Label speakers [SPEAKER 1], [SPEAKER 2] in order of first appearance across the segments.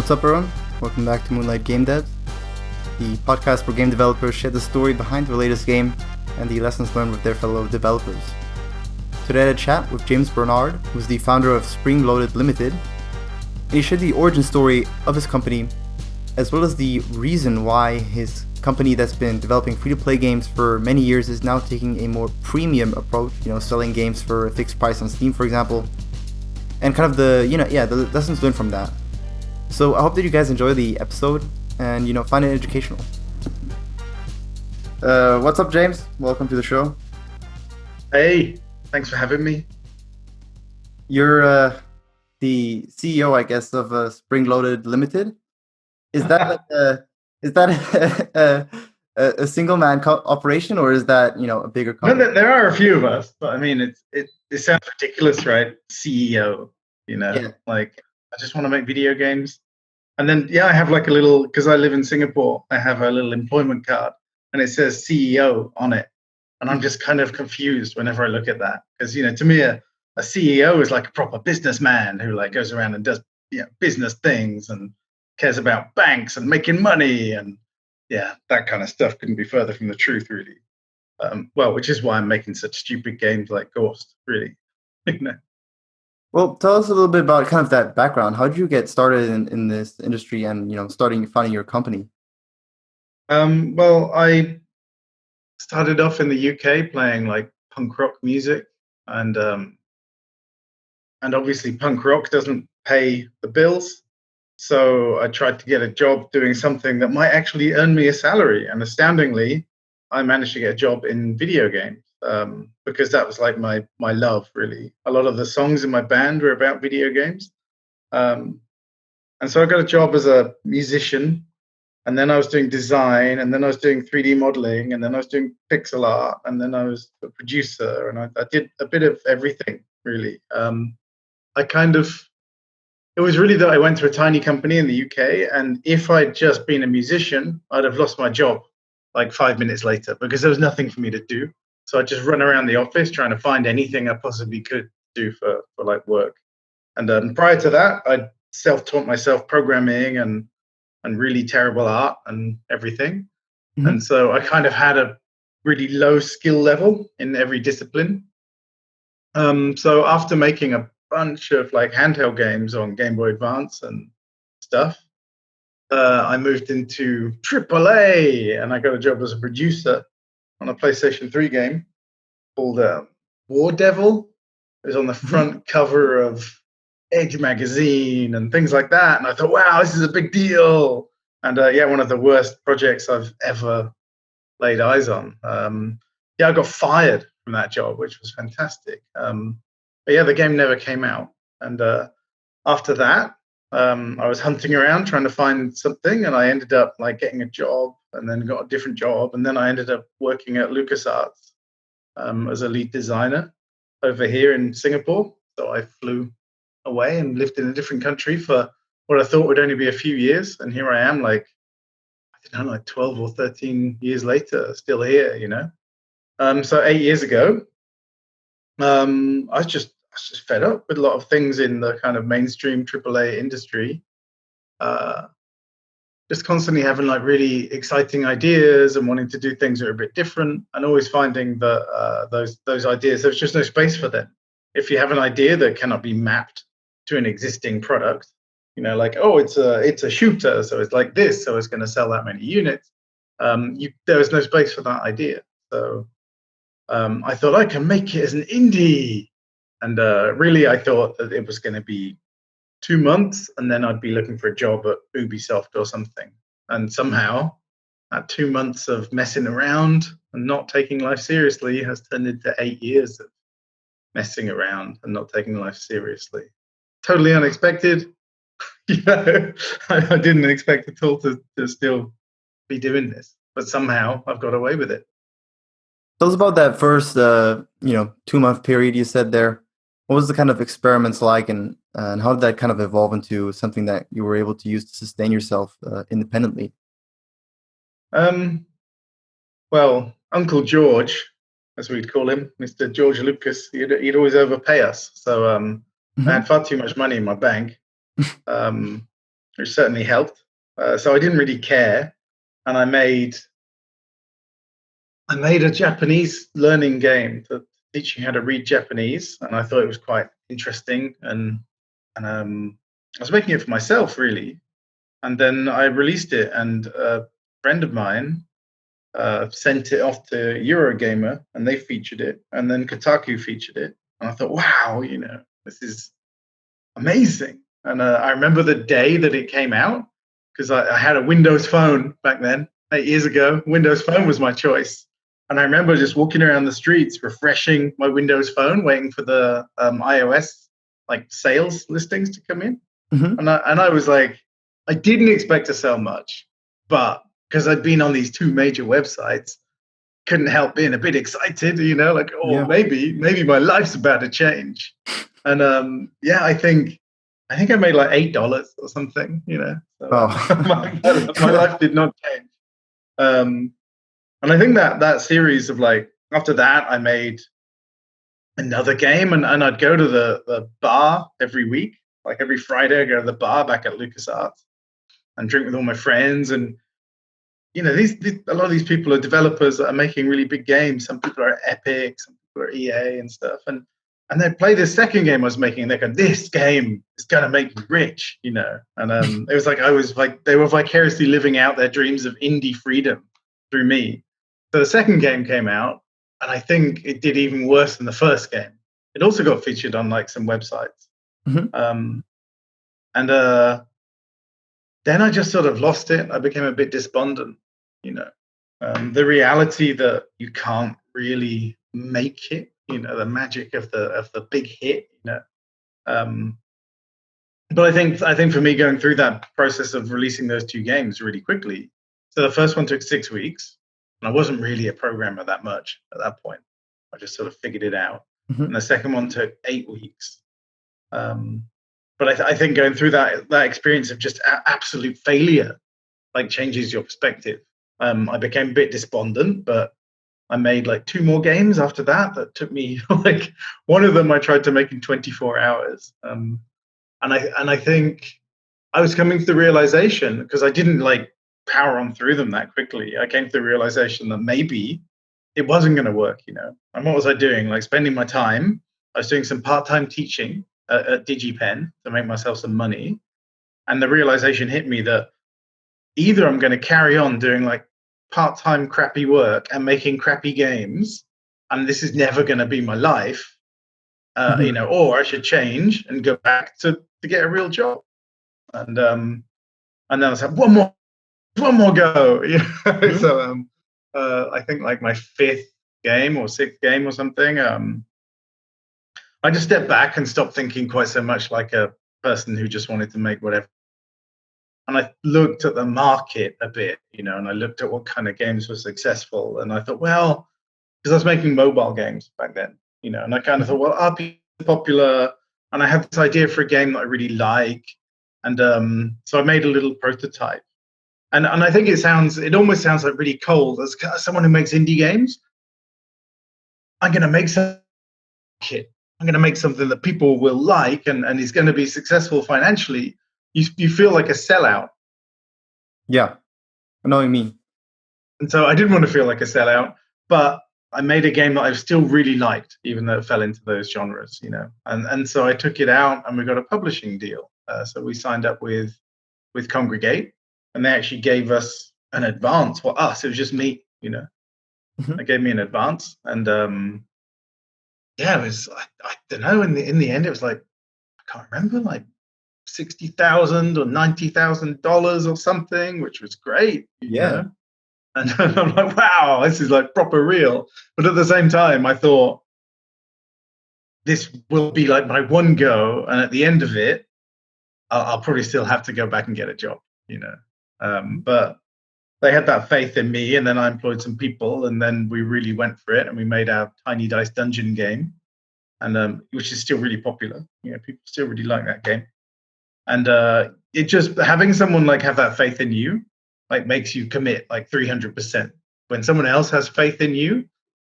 [SPEAKER 1] What's up, everyone? Welcome back to Moonlight Game Devs, the podcast where game developers share the story behind their latest game and the lessons learned with their fellow developers. Today I had a chat with James Bernard, who's the founder of Springloaded Ltd, and he shared the origin story of his company, as well as the reason why his company that's been developing free-to-play games for many years is now taking a more premium approach, selling games for a fixed price on Steam, for example, and kind of the lessons learned from that. So I hope that you guys enjoy the episode and, find it educational. What's up, James? Welcome to the show.
[SPEAKER 2] Hey, thanks for having me.
[SPEAKER 1] You're the CEO, I guess, of Springloaded Ltd. Is that a single man operation, or is that a bigger company?
[SPEAKER 2] No, there are a few of us, but I mean, it sounds ridiculous, right? CEO, like I just want to make video games, and then I have like a little, because I live in Singapore, I have a little employment card, and it says CEO on it, and I'm just kind of confused whenever I look at that, because to me a CEO is like a proper businessman who like goes around and does business things and cares about banks and making money, and that kind of stuff couldn't be further from the truth, really. Which is why I'm making such stupid games like Ghost, really.
[SPEAKER 1] Well, tell us a little bit about kind of that background. How did you get started in this industry and finding your company?
[SPEAKER 2] I started off in the UK playing like punk rock music, and obviously punk rock doesn't pay the bills. So I tried to get a job doing something that might actually earn me a salary. And astoundingly, I managed to get a job in video games because that was like my love, really. A lot of the songs in my band were about video games. And so I got a job as a musician, and then I was doing design, and then I was doing 3D modeling, and then I was doing pixel art, and then I was a producer, and I did a bit of everything, really. It was really that I went to a tiny company in the UK, and if I'd just been a musician, I'd have lost my job like 5 minutes later because there was nothing for me to do. So I'd just run around the office trying to find anything I possibly could do for like work. And prior to that, I'd self-taught myself programming and really terrible art and everything. Mm-hmm. And so I kind of had a really low skill level in every discipline. So after making a bunch of like handheld games on Game Boy Advance and stuff, I moved into AAA, and I got a job as a producer on a PlayStation 3 game called War Devil. It was on the front cover of Edge magazine and things like that, and I thought, wow, this is a big deal. And one of the worst projects I've ever laid eyes on. I got fired from that job, which was fantastic. But the game never came out. And after that, I was hunting around trying to find something, and I ended up like getting a job, and then got a different job, and then I ended up working at LucasArts as a lead designer over here in Singapore. So I flew away and lived in a different country for what I thought would only be a few years, and here I am, like 12 or 13 years later, still here. So 8 years ago, I was just fed up with a lot of things in the kind of mainstream AAA industry. Just constantly having like really exciting ideas and wanting to do things that are a bit different, and always finding that those ideas, there's just no space for them. If you have an idea that cannot be mapped to an existing product, like, oh, it's a shooter, so it's like this, so it's going to sell that many units. There was no space for that idea. So I thought I can make it as an indie. And really, I thought that it was going to be 2 months, and then I'd be looking for a job at Ubisoft or something. And somehow, that 2 months of messing around and not taking life seriously has turned into 8 years of messing around and not taking life seriously. Totally unexpected. I didn't expect at all to still be doing this, but somehow I've got away with it.
[SPEAKER 1] Tell us about that first, 2-month period you said there. What was the kind of experiments like, and how did that kind of evolve into something that you were able to use to sustain yourself independently?
[SPEAKER 2] Uncle George, as we'd call him, Mr. George Lucas, he'd always overpay us. So I had far too much money in my bank. which certainly helped. So I didn't really care, and I made a Japanese learning game to teach you how to read Japanese, and I thought it was quite interesting, and I was making it for myself really, and then I released it, and a friend of mine sent it off to Eurogamer, and they featured it, and then Kotaku featured it, and I thought, wow, this is amazing. And I remember the day that it came out because I had a Windows phone back then, 8 years ago. Windows Phone was my choice. And I remember just walking around the streets, refreshing my Windows Phone, waiting for the iOS like sales listings to come in.
[SPEAKER 1] Mm-hmm.
[SPEAKER 2] And I was like, I didn't expect to sell much, but because I'd been on these two major websites, couldn't help being a bit excited, like,
[SPEAKER 1] Yeah.
[SPEAKER 2] maybe my life's about to change. And I think I made like $8 or something, So, my life did not change. And I think that series of like, after that, I made another game, and I'd go to the bar every week, like every Friday, I go to the bar back at LucasArts and drink with all my friends. And these a lot of these people are developers that are making really big games. Some people are Epic, some people are EA and stuff. And they play this second game I was making, and they go, "This game is gonna make you rich," And it was like they were vicariously living out their dreams of indie freedom through me. So the second game came out, and I think it did even worse than the first game. It also got featured on like some websites,
[SPEAKER 1] Mm-hmm.
[SPEAKER 2] and then I just sort of lost it. I became a bit despondent, the reality that you can't really make it, the magic of the big hit, But I think for me, going through that process of releasing those two games really quickly. So the first one took 6 weeks, and I wasn't really a programmer that much at that point. I just sort of figured it out.
[SPEAKER 1] Mm-hmm.
[SPEAKER 2] And the second one took 8 weeks. But I think going through that experience of just absolute failure, like, changes your perspective. I became a bit despondent, but I made like 2 more games after that took me like, one of them I tried to make in 24 hours. And I think I was coming to the realization, because I didn't like power on through them that quickly. I came to the realization that maybe it wasn't going to work, And what was I doing? Like, spending my time. I was doing some part-time teaching at DigiPen to make myself some money. And the realization hit me that either I'm going to carry on doing like part-time crappy work and making crappy games, and this is never going to be my life, or I should change and go back to get a real job. And then I was like, one more go.
[SPEAKER 1] Mm-hmm.
[SPEAKER 2] So I think like my 5th game or 6th game or something, I just stepped back and stopped thinking quite so much like a person who just wanted to make whatever. And I looked at the market a bit, and I looked at what kind of games were successful. And I thought, well, because I was making mobile games back then, and I kind of thought, well, RP is popular, and I have this idea for a game that I really like. And so I made a little prototype. And I think it almost sounds like really cold. As someone who makes indie games, I'm going to make something. I'm going to make something that people will like, and is going to be successful financially. You feel like a sellout.
[SPEAKER 1] Yeah, I know what you mean.
[SPEAKER 2] And so I didn't want to feel like a sellout, but I made a game that I still really liked, even though it fell into those genres, And so I took it out, and we got a publishing deal. So we signed up with Congregate, and they actually gave us an advance. For us, it was just me,
[SPEAKER 1] Mm-hmm.
[SPEAKER 2] They gave me an advance, and it was, I don't know. In the end, it was like, I can't remember, like $60,000 or $90,000 or something, which was great,
[SPEAKER 1] Yeah.
[SPEAKER 2] And I'm like, wow, this is like proper real. But at the same time, I thought, this will be like my one go, and at the end of it, I'll probably still have to go back and get a job, But they had that faith in me, and then I employed some people, and then we really went for it, and we made our Tiny Dice Dungeon game, and which is still really popular. People still really like that game. And it just, having someone like have that faith in you, like, makes you commit like 300%. When someone else has faith in you,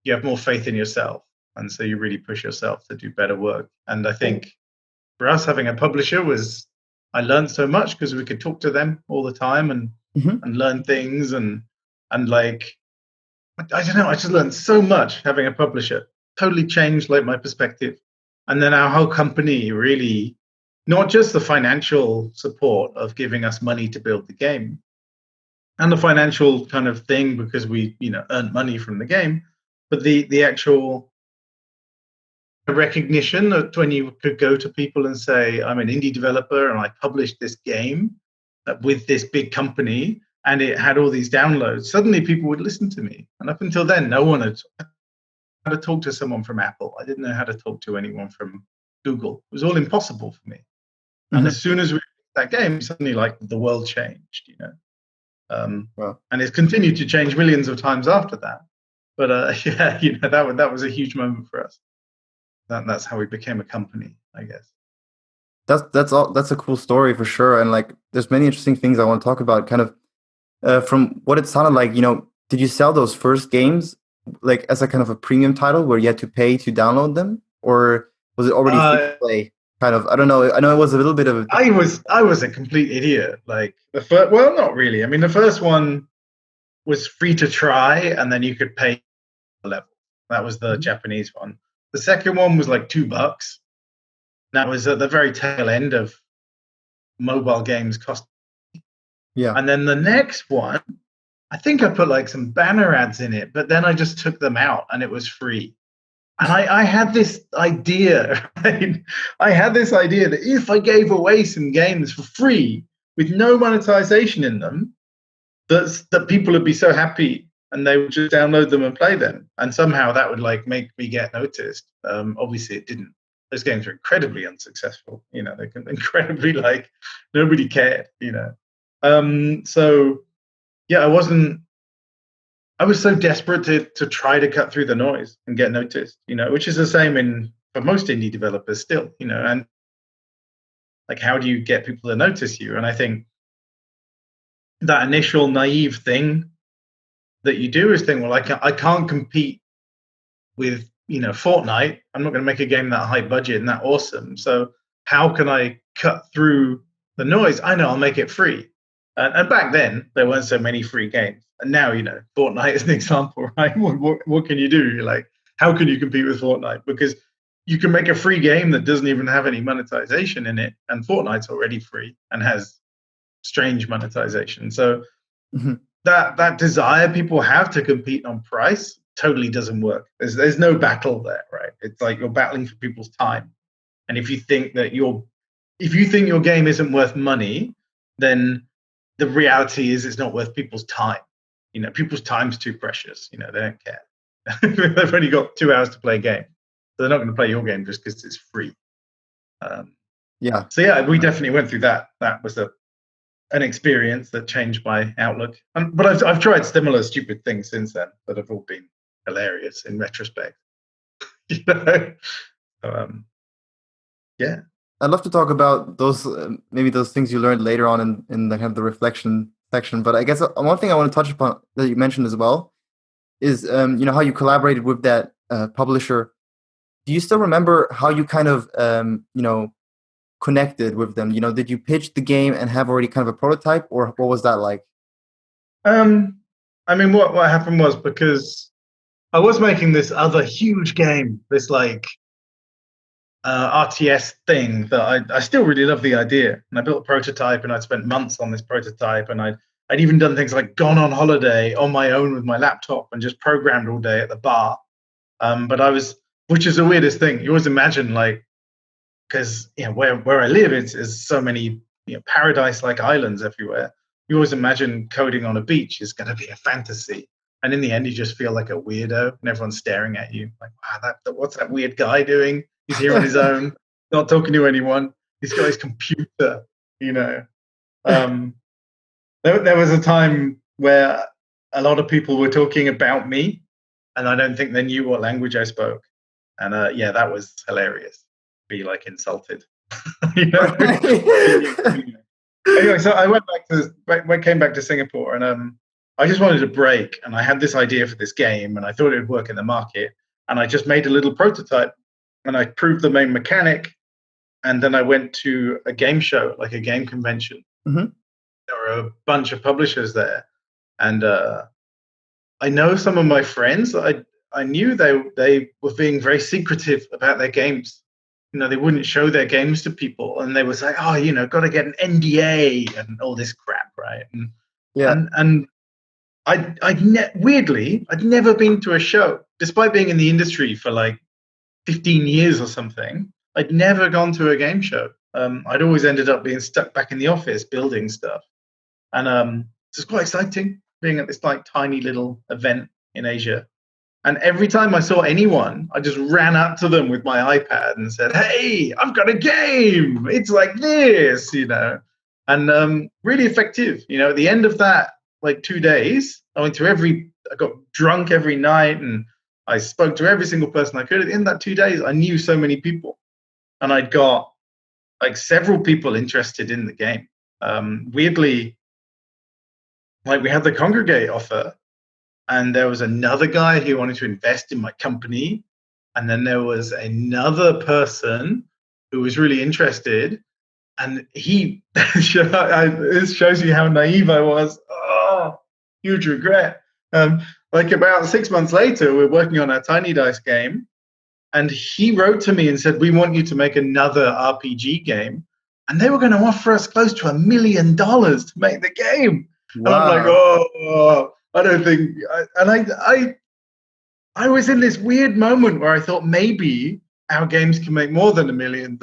[SPEAKER 2] you have more faith in yourself, and so you really push yourself to do better work. And I think for us, having a publisher was I learned so much because we could talk to them all the time
[SPEAKER 1] Hmm.
[SPEAKER 2] and learn things and like I don't know, I just learned so much having a publisher. Totally changed like my perspective. And then our whole company really, not just the financial support of giving us money to build the game and the financial kind of thing because we, earned money from the game, but the actual recognition that when you could go to people and say, I'm an indie developer and I published this game with this big company and it had all these downloads, suddenly people would listen to me. And up until then, no one had how to talk to someone from Apple. I didn't know how to talk to anyone from Google. It was all impossible for me. And
[SPEAKER 1] Hmm.
[SPEAKER 2] as soon as we that game, suddenly like the world changed.
[SPEAKER 1] Well,
[SPEAKER 2] And it's continued to change millions of times after that. But yeah, that was a huge moment for us. That's how we became a company, I guess.
[SPEAKER 1] that's all. That's a cool story for sure. And like, there's many interesting things I want to talk about. Kind of from what it sounded like, did you sell those first games like as a kind of a premium title where you had to pay to download them, or was it already free to
[SPEAKER 2] Uh,
[SPEAKER 1] play? Kind of. I don't know. I know it was a little bit of a.
[SPEAKER 2] I was a complete idiot. Like the first, well, not really. I mean, the first one was free to try, and then you could pay a level. That was the
[SPEAKER 1] Mhm.
[SPEAKER 2] Japanese one. The second one was like $2. That was at the very tail end of mobile games cost.
[SPEAKER 1] Yeah.
[SPEAKER 2] And then the next one, I think I put like some banner ads in it, but then I just took them out and it was free. And I had this idea, right? I had this idea that if I gave away some games for free with no monetization in them, that people would be so happy and they would just download them and play them. And somehow that would like make me get noticed. Obviously, it didn't. Those games were incredibly unsuccessful. They incredibly like nobody cared. So yeah, I was so desperate to try to cut through the noise and get noticed, which is the same for most indie developers still, and like how do you get people to notice you? And I think that initial naive thing that you do is think, well, I can't compete with Fortnite. I'm not going to make a game that high budget and that awesome. So how can I cut through the noise? I know I'll make it free. And back then there weren't so many free games. And now Fortnite is an example, right? What can you do? You're like, how can you compete with Fortnite? Because you can make a free game that doesn't even have any monetization in it, and Fortnite's already free and has strange monetization. So
[SPEAKER 1] Mhm.
[SPEAKER 2] that desire people have to compete on price totally doesn't work. There's no battle there, right? It's like you're battling for people's time. And if you think your game isn't worth money, then the reality is it's not worth people's time. People's time's too precious. They don't care. They've only got 2 hours to play a game. So they're not going to play your game just because it's free. Um,
[SPEAKER 1] Yeah.
[SPEAKER 2] so yeah, we definitely went through that. That was an experience that changed my outlook. But I've tried similar stupid things since then that have all been hilarious in retrospect. you know? So, yeah.
[SPEAKER 1] I'd love to talk about those maybe those things you learned later on in the kind of the reflection section. But I guess one thing I want to touch upon that you mentioned as well is how you collaborated with that publisher. Do you still remember how you kind of connected with them? Did you pitch the game and have already kind of a prototype, or what was that like?
[SPEAKER 2] Um, I mean, what happened was because I was making this other huge game, this like RTS thing that I still really love the idea. And I built a prototype and I'd spent months on this prototype and I'd even done things like gone on holiday on my own with my laptop and just programmed all day at the bar. But which is the weirdest thing. You always imagine like, because where I live is so many paradise-like islands everywhere. You always imagine coding on a beach is going to be a fantasy, and in the end, you just feel like a weirdo, and everyone's staring at you like, "Wow, what's that weird guy doing? He's here on his own, not talking to anyone. He's got his computer." You know, um, there was a time where a lot of people were talking about me, and I don't think they knew what language I spoke, and yeah, that was hilarious. Be like insulted. you know.
[SPEAKER 1] Right.
[SPEAKER 2] Anyway, so I came back to Singapore, and I just wanted a break, and I had this idea for this game, and I thought it would work in the market, and I just made a little prototype, and I proved the main mechanic, and then I went to a game show, like a game convention.
[SPEAKER 1] Mm-hmm.
[SPEAKER 2] There were a bunch of publishers there, and I know some of my friends. I knew they were being very secretive about their games. They wouldn't show their games to people, and they was like, "Oh, got to get an NDA and all this crap, right?"
[SPEAKER 1] Yeah.
[SPEAKER 2] And weirdly, I'd never been to a show, despite being in the industry for like 15 years or something. I'd never gone to a game show. I'd always ended up being stuck back in the office building stuff, and it was quite exciting being at this like tiny little event in Asia. And every time I saw anyone, I just ran up to them with my iPad and said, "Hey, I've got a game. It's like this, and really effective. At the end of that, like 2 days, I got drunk every night, and I spoke to every single person I could. At the end of that 2 days, I knew so many people, and I'd got like several people interested in the game. Weirdly, like we had the Congregate offer, and there was another guy who wanted to invest in my company, and then there was another person who was really interested, and he this shows you how naive I was. Oh, huge regret. Like about 6 months later, we're working on a Tiny Dice game, and he wrote to me and said, "We want you to make another RPG game," and they were going to offer us close to $1 million to make the game. And I'm like,
[SPEAKER 1] Wow.
[SPEAKER 2] "Oh, I don't think," I was in this weird moment where I thought maybe our games can make more than $1 million,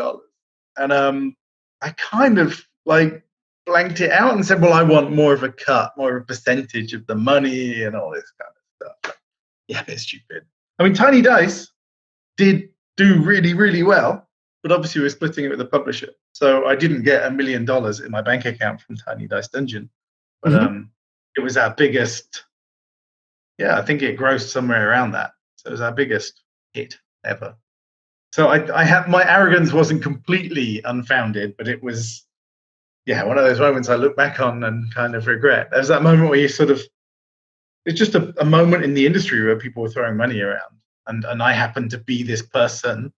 [SPEAKER 2] and I kind of like blanked it out and said, "Well, I want more of a cut, more of a percentage of the money, and all this kind of stuff." Yeah, it's stupid. I mean, Tiny Dice did do really, really well, but obviously we're splitting it with the publisher, so I didn't get $1 million in my bank account from Tiny Dice Dungeon, but
[SPEAKER 1] Mm-hmm.
[SPEAKER 2] it was our biggest. Yeah, I think it grossed somewhere around that. So it was our biggest hit ever. So I had, my arrogance wasn't completely unfounded, but it was, yeah, one of those moments I look back on and kind of regret. There's that moment where you sort of, it's just a moment in the industry where people were throwing money around, and I happened to be this person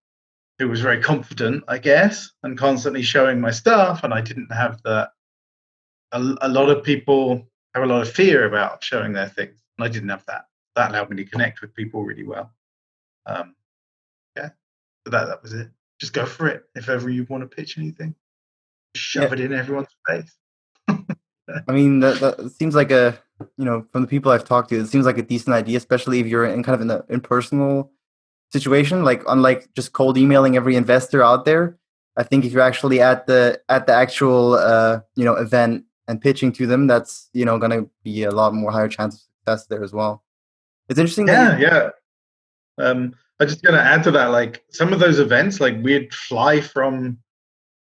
[SPEAKER 2] who was very confident, I guess, and constantly showing my stuff, and I didn't have that. A lot of people have a lot of fear about showing their things, and I didn't have that. That allowed me to connect with people really well. Yeah, so that was it. Just go for it. If ever you want to pitch anything,
[SPEAKER 1] Yeah.
[SPEAKER 2] shove it in everyone's face.
[SPEAKER 1] I mean, that seems like from the people I've talked to, it seems like a decent idea, especially if you're in kind of in an impersonal situation, like unlike just cold emailing every investor out there. I think if you're actually at the actual event and pitching to them, that's going to be a lot more higher chance of success there as well. It's interesting that you.
[SPEAKER 2] Yeah. I'm just going to add to that. Like some of those events, like we'd fly from.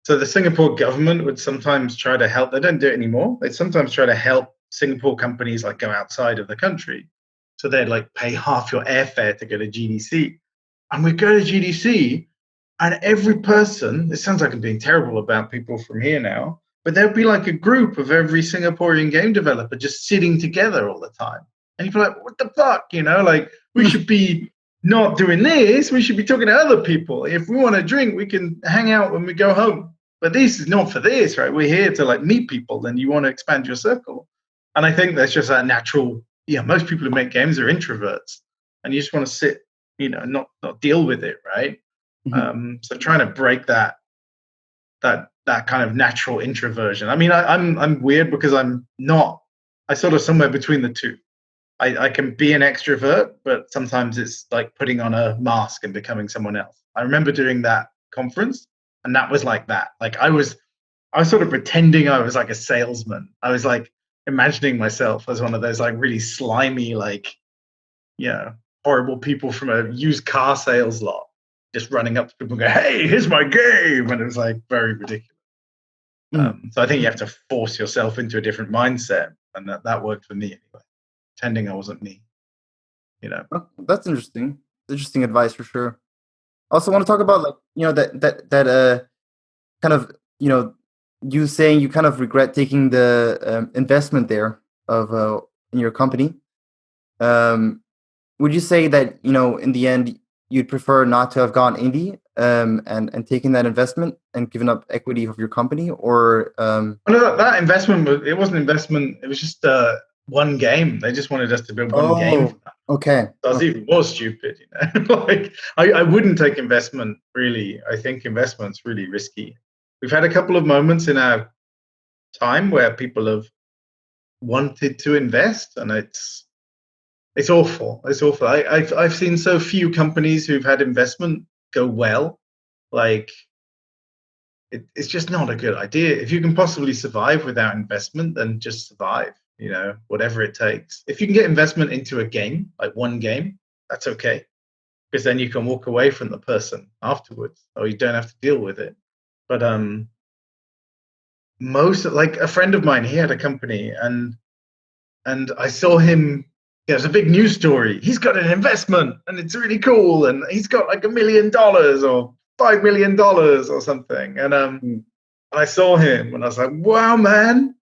[SPEAKER 2] So the Singapore government would sometimes try to help. They don't do it anymore. They sometimes try to help Singapore companies like go outside of the country. So they'd like pay half your airfare to go to GDC. And we'd go to GDC, and every person, it sounds like I'm being terrible about people from here now, but there'd be like a group of every Singaporean game developer just sitting together all the time. And you'd be like, what the fuck? Like we should be not doing this. We should be talking to other people. If we want to drink, we can hang out when we go home. But this is not for this, right? We're here to like meet people, and you want to expand your circle. And I think that's just that natural. Yeah, most people who make games are introverts, and you just want to sit, not deal with it, right?
[SPEAKER 1] Mhm.
[SPEAKER 2] So trying to break that kind of natural introversion. I mean, I'm weird because I'm not. I sort of somewhere between the two. I can be an extrovert, but sometimes it's like putting on a mask and becoming someone else. I remember doing that conference, and that was like that. Like I was sort of pretending I was like a salesman. I was like imagining myself as one of those like really slimy, like, horrible people from a used car sales lot, just running up to people and go, "Hey, here's my game," and it was like very ridiculous. So I think you have to force yourself into a different mindset, and that worked for me anyway. Pretending I wasn't me.
[SPEAKER 1] Oh, that's interesting. Interesting advice for sure. I also want to talk about like that kind of you saying you kind of regret taking the investment there of in your company. Um, would you say that in the end you'd prefer not to have gone indie and taking that investment and giving up equity of your company, or
[SPEAKER 2] No, that investment it wasn't investment. It was just one game. They just wanted us to build one game.
[SPEAKER 1] Oh, okay.
[SPEAKER 2] So I was even more stupid, like I wouldn't take investment really. I think investment's really risky. We've had a couple of moments in our time where people have wanted to invest, and it's awful. It's awful. I've seen so few companies who've had investment go well. Like it's just not a good idea. If you can possibly survive without investment, then just survive. Whatever it takes. If you can get investment into a game, like one game, that's okay, because then you can walk away from the person afterwards, or you don't have to deal with it. But most, like a friend of mine, he had a company, and I saw him. There's a big news story. He's got an investment, and it's really cool, and he's got like $1 million or $5 million or something. And I saw him, and I was like, "Wow, man!"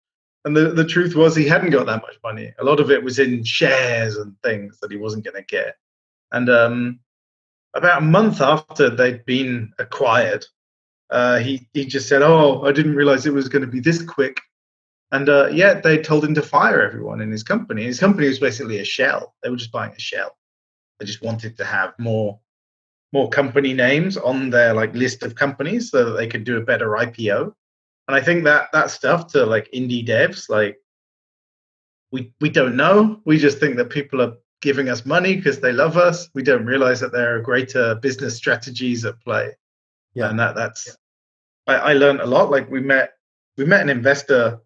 [SPEAKER 2] And the truth was, he hadn't got that much money. A lot of it was in shares and things that he wasn't going to get. And about a month after they'd been acquired, he just said, "Oh, I didn't realize it was going to be this quick." And yeah, they told him to fire everyone in his company. His company was basically a shell. They were just buying a shell. They just wanted to have more company names on their like list of companies so that they could do a better IPO. And I think that stuff to like indie devs, like we don't know. We just think that people are giving us money because they love us. We don't realize that there are greater business strategies at play.
[SPEAKER 1] Yeah.
[SPEAKER 2] And that's I learned a lot. Like we met an investor.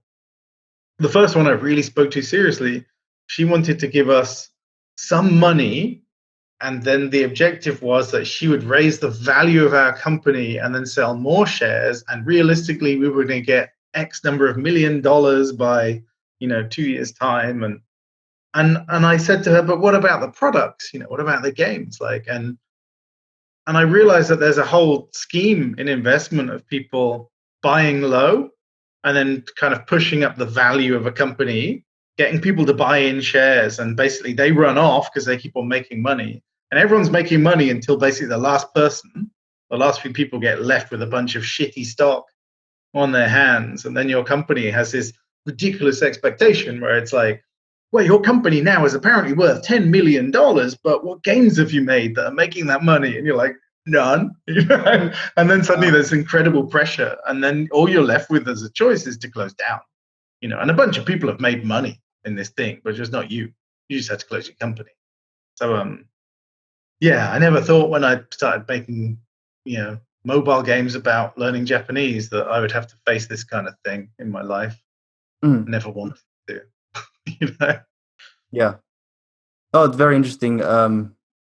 [SPEAKER 2] The first one I really spoke to seriously, she wanted to give us some money, and then the objective was that she would raise the value of our company and then sell more shares. And realistically, we were going to get X number of $1 million by 2 years' time. And I said to her, "But what about the products? What about the games?" And I realized that there's a whole scheme in investment of people buying low and then kind of pushing up the value of a company, getting people to buy in shares, and basically they run off because they keep on making money. And everyone's making money until basically the last few people get left with a bunch of shitty stock on their hands. And then your company has this ridiculous expectation where it's like, well, your company now is apparently worth $10 million, but what games have you made that are making that money? And you're like, none. And then suddenly there's incredible pressure. And then all you're left with as a choice is to close down. And a bunch of people have made money in this thing, but just not you. You just had to close your company. So, yeah, I never thought when I started making, mobile games about learning Japanese that I would have to face this kind of thing in my life. Never wanted to.
[SPEAKER 1] Yeah. Oh, it's very interesting.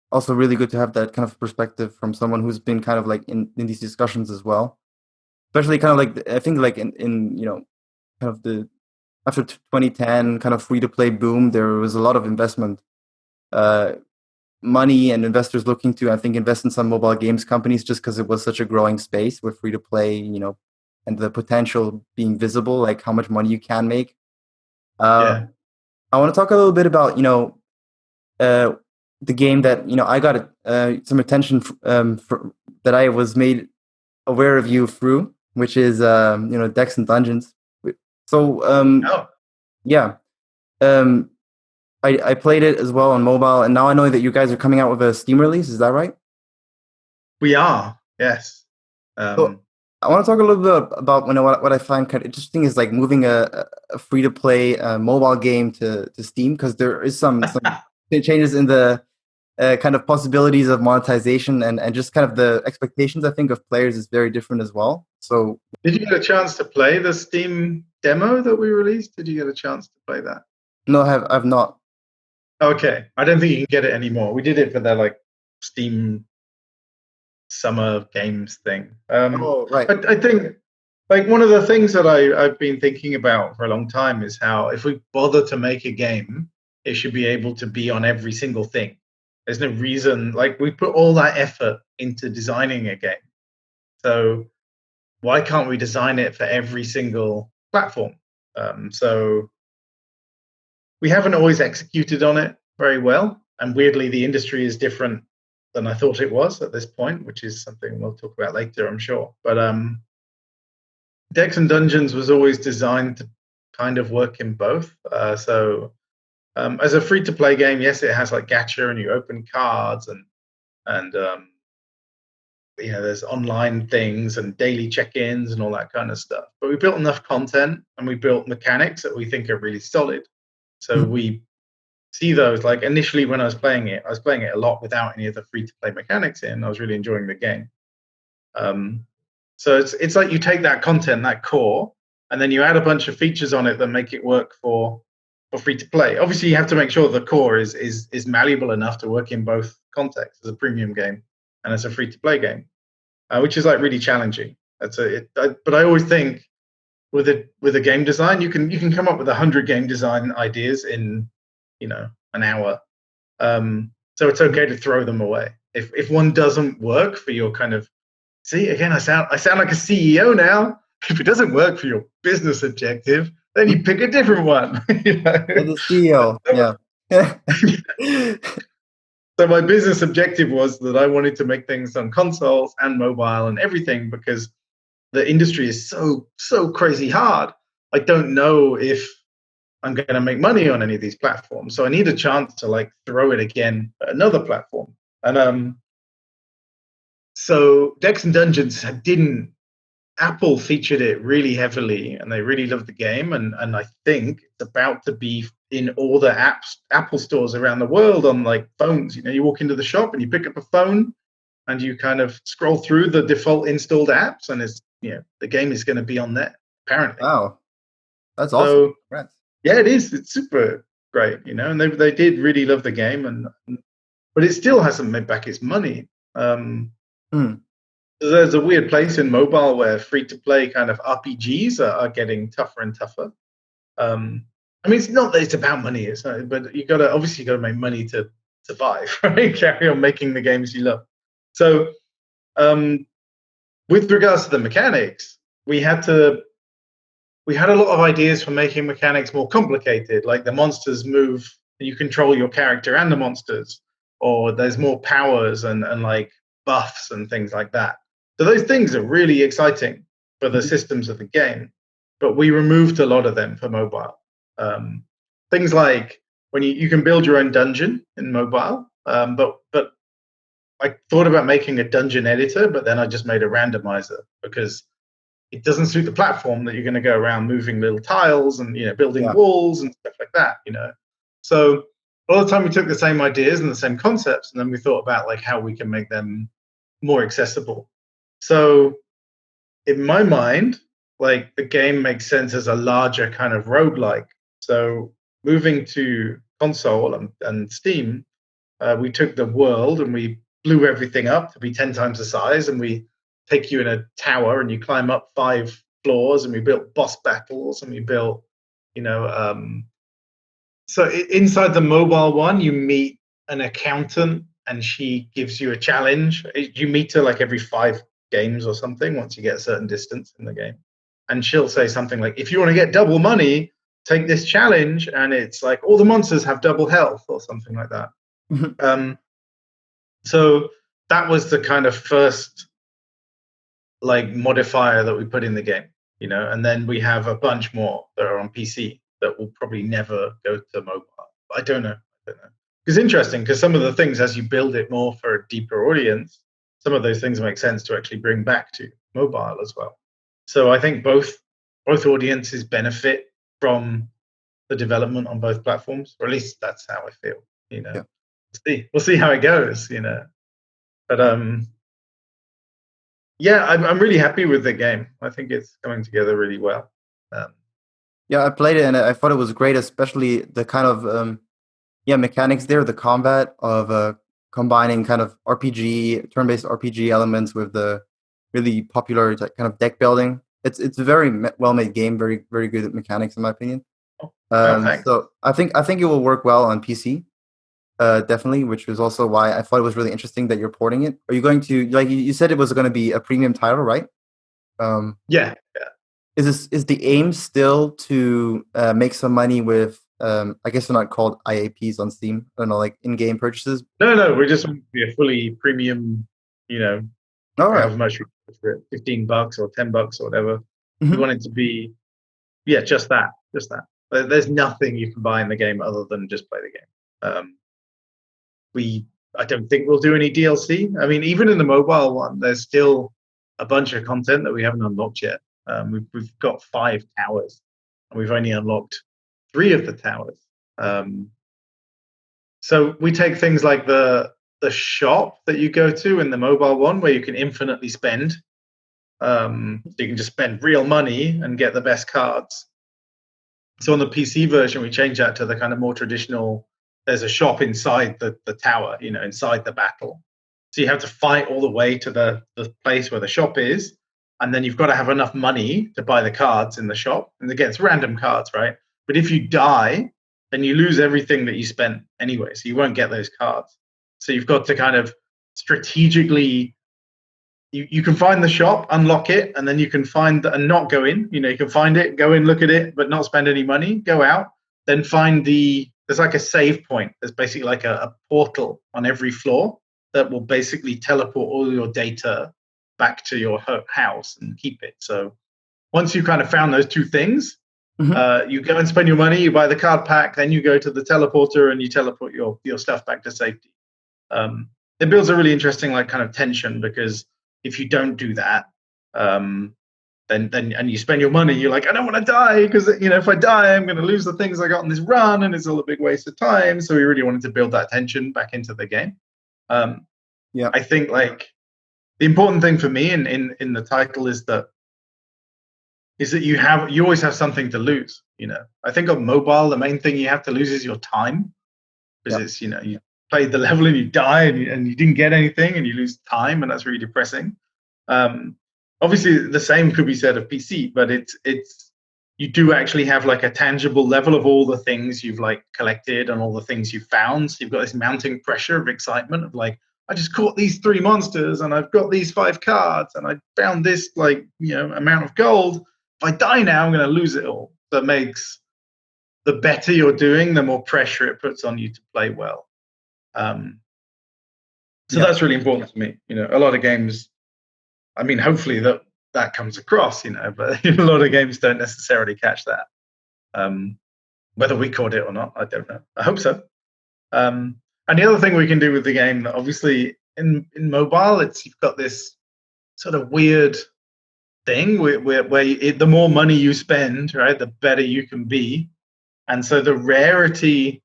[SPEAKER 1] Also really good to have that kind of perspective from someone who's been kind of like in these discussions as well. Especially kind of like, I think like in kind of the after 2010 kind of free to play boom, there was a lot of investment, money and investors looking to, I think, invest in some mobile games companies just because it was such a growing space with free to play, and the potential being visible, like how much money you can make.
[SPEAKER 2] Yeah.
[SPEAKER 1] I want to talk a little bit about, the game that, I got some attention that I was made aware of you through, which is, Decks and Dungeons. So, yeah, I played it as well on mobile, and now I know that you guys are coming out with a Steam release. Is that right?
[SPEAKER 2] We are, yes.
[SPEAKER 1] So I want to talk a little bit about what I find kind of interesting is like moving a free to play mobile game to Steam, because there is some changes in the kind of possibilities of monetization and just kind of the expectations, I think, of players is very different as well. So,
[SPEAKER 2] did you get a chance to play the Steam demo that we released? Did you get a chance to play that?
[SPEAKER 1] No, I've not.
[SPEAKER 2] Okay, I don't think you can get it anymore. We did it for their like Steam summer games thing.
[SPEAKER 1] Right.
[SPEAKER 2] I think like one of the things that I've been thinking about for a long time is how if we bother to make a game, it should be able to be on every single thing. There's no reason, like we put all that effort into designing a game. So why can't we design it for every single platform? So we haven't always executed on it very well. And weirdly, the industry is different than I thought it was at this point, which is something we'll talk about later, I'm sure. But Decks and Dungeons was always designed to kind of work in both. As a free-to-play game, yes, it has like gacha and you open cards and there's online things and daily check-ins and all that kind of stuff. But we built enough content and we built mechanics that we think are really solid. So we see those, like initially when I was playing it a lot without any of the free-to-play mechanics in. I was really enjoying the game. So it's like you take that content, that core, and then you add a bunch of features on it that make it work for free-to-play. Obviously, you have to make sure the core is malleable enough to work in both contexts, as a premium game and as a free-to-play game, which is like really challenging. But I always think with a game design, you can come up with 100 game design ideas in an hour. So it's okay to throw them away if one doesn't work for your kind of. See, again, I sound like a CEO now. If it doesn't work for your business objective, then you pick a different one.
[SPEAKER 1] The CEO, yeah.
[SPEAKER 2] So my business objective was that I wanted to make things on consoles and mobile and everything, because the industry is so crazy hard. I don't know if I'm going to make money on any of these platforms. So I need a chance to like throw it again at another platform. And so Decks and Dungeons Apple featured it really heavily and they really loved the game. And I think it's about to be in all the Apple stores around the world on like phones. You walk into the shop and you pick up a phone and you kind of scroll through the default installed apps and it's, the game is going to be on there, apparently.
[SPEAKER 1] Wow. That's awesome.
[SPEAKER 2] So, yeah, it is. It's super great, and they did really love the game, but it still hasn't made back its money. There's a weird place in mobile where free-to-play kind of RPGs are getting tougher and tougher. I mean, it's not that it's about money, but you got to make money to survive, right? Carry on making the games you love. So, with regards to the mechanics, we had a lot of ideas for making mechanics more complicated, like the monsters move, you control your character and the monsters, or there's more powers and like buffs and things like that. So those things are really exciting for the systems of the game, but we removed a lot of them for mobile. Things like when you can build your own dungeon in mobile, but I thought about making a dungeon editor, but then I just made a randomizer because it doesn't suit the platform that you're going to go around moving little tiles and building walls and stuff like that. So a lot of the time we took the same ideas and the same concepts, and then we thought about like how we can make them more accessible. So in my mind, like the game makes sense as a larger kind of roguelike. So moving to console and Steam, we took the world and we blew everything up to be 10 times the size, and we take you in a tower and you climb up 5 floors, and we built boss battles and we built, so inside the mobile one, you meet an accountant and she gives you a challenge. You meet her like every 5 games or something once you get a certain distance in the game. And she'll say something like, if you want to get double money, take this challenge. And it's like all the monsters have double health or something like that. So that was the kind of first like modifier that we put in the game, and then we have a bunch more that are on PC that will probably never go to mobile. I don't know. It's interesting because some of the things, as you build it more for a deeper audience, some of those things make sense to actually bring back to mobile as well. So I think both audiences benefit from the development on both platforms, or at least that's how I feel. We'll see how it goes. But yeah, I'm really happy with the game. I think it's coming together really well.
[SPEAKER 1] Yeah, I played it and I thought it was great, especially the kind of mechanics there, the combat of combining kind of turn-based RPG elements with the really popular kind of deck building. It's a very well-made game, very very good at mechanics in my opinion. So I think it will work well on PC. Definitely, which is also why I thought it was really interesting that you're porting it. Are you going to, like you said, it was going to be a premium title, right?
[SPEAKER 2] Yeah.
[SPEAKER 1] Is the aim still to make some money with I guess they're not called IAPs on Steam. I don't know, like in-game purchases.
[SPEAKER 2] No, we just want to be a fully premium, you know,
[SPEAKER 1] All right.
[SPEAKER 2] however much we pay for it, $15 or $10 or whatever. We
[SPEAKER 1] Mm-hmm.
[SPEAKER 2] want it to be, yeah, just that, just that. There's nothing you can buy in the game other than just play the game. I don't think we'll do any DLC. I mean, even in the mobile one, there's still a bunch of content that we haven't unlocked yet. We've got 5 towers, and we've only unlocked 3 of the towers. So we take things like the shop that you go to in the mobile one, where you can infinitely spend. So you can just spend real money and get the best cards. So on the PC version, we change that to the kind of more traditional. There's a shop inside the tower, inside the battle. So you have to fight all the way to the place where the shop is, and then you've got to have enough money to buy the cards in the shop. And again, it's random cards, right? But if you die, then you lose everything that you spent anyway, so you won't get those cards. So you've got to kind of strategically. You can find the shop, unlock it, and then you can find and not go in. You can find it, go in, look at it, but not spend any money. Go out, then find there's like a save point. There's basically like a portal on every floor that will basically teleport all your data back to your house and keep it. So once you kind of found those 2 things, you go and spend your money, you buy the card pack, then you go to the teleporter and you teleport your stuff back to safety. It builds a really interesting like kind of tension, because if you don't do that, then and you spend your money, you're like, I don't want to die, because if I die, I'm going to lose the things I got on this run, and it's all a big waste of time. So we really wanted to build that tension back into the game.
[SPEAKER 1] Yeah,
[SPEAKER 2] I think like the important thing for me in the title is that you always have something to lose. I think on mobile, the main thing you have to lose is your time, because it's you played the level and you die and you didn't get anything and you lose time, and that's really depressing. Obviously, the same could be said of PC, but it's you do actually have like a tangible level of all the things you've like collected and all the things you've found. So you've got this mounting pressure of excitement of like, I just caught these 3 monsters and I've got these 5 cards and I found this amount of gold. If I die now, I'm going to lose it all. That makes the better you're doing, the more pressure it puts on you to play well. So that's really important to me. A lot of games, I mean, hopefully that comes across, but a lot of games don't necessarily catch that. Whether we caught it or not, I don't know. I hope so. And the other thing we can do with the game, that obviously in mobile, you've got this sort of weird thing where the more money you spend, right, the better you can be. And so the rarity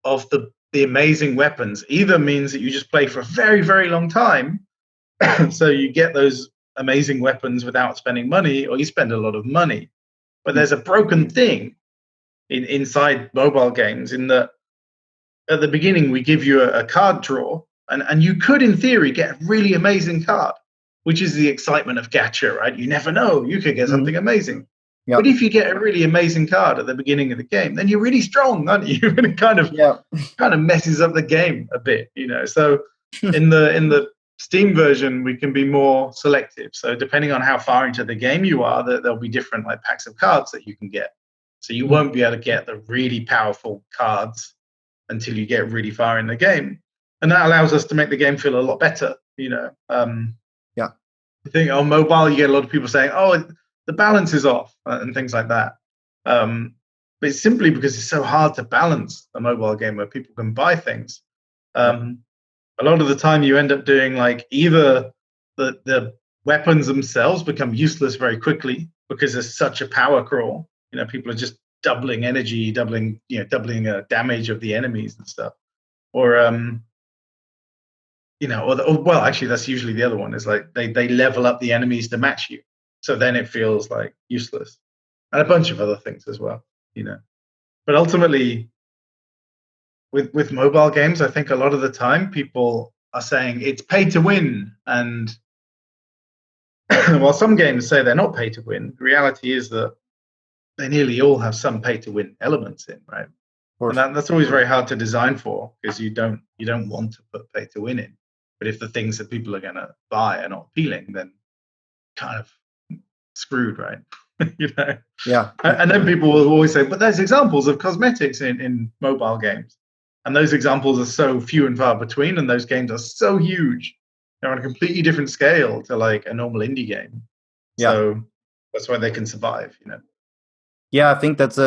[SPEAKER 2] of the amazing weapons either means that you just play for a very, very long time, so you get those amazing weapons without spending money, or you spend a lot of money. But there's a broken thing inside mobile games, in that at the beginning we give you a card draw, and you could in theory get a really amazing card, which is the excitement of gacha, right? You never know, you could get something amazing. Yep. But if you get a really amazing card at the beginning of the game, then you're really strong, aren't you? And it kind of messes up the game a bit, So in the Steam version, we can be more selective. So depending on how far into the game you are, there'll be different like packs of cards that you can get. So you won't be able to get the really powerful cards until you get really far in the game, and that allows us to make the game feel a lot better. I think on mobile you get a lot of people saying, "Oh, the balance is off," and things like that. But it's simply because it's so hard to balance a mobile game where people can buy things. A lot of the time you end up doing like either the weapons themselves become useless very quickly because there's such a power crawl. People are just doubling energy, doubling damage of the enemies and stuff. Or well, actually, that's usually the other one. Is like they level up the enemies to match you, so then it feels like useless, and a bunch of other things as well. But ultimately, with mobile games, I think a lot of the time people are saying it's pay to win, and while some games say they're not pay to win, the reality is that they nearly all have some pay to win elements in, right? And that's always very hard to design for, because you don't want to put pay to win in. But if the things that people are going to buy are not appealing, then kind of screwed, right? you know.
[SPEAKER 1] Yeah.
[SPEAKER 2] And then people will always say, but there's examples of cosmetics in mobile games. And those examples are so few and far between, and those games are so huge. They're on a completely different scale to like a normal indie game.
[SPEAKER 1] Yeah.
[SPEAKER 2] So that's why they can survive, you know.
[SPEAKER 1] Yeah, I think that's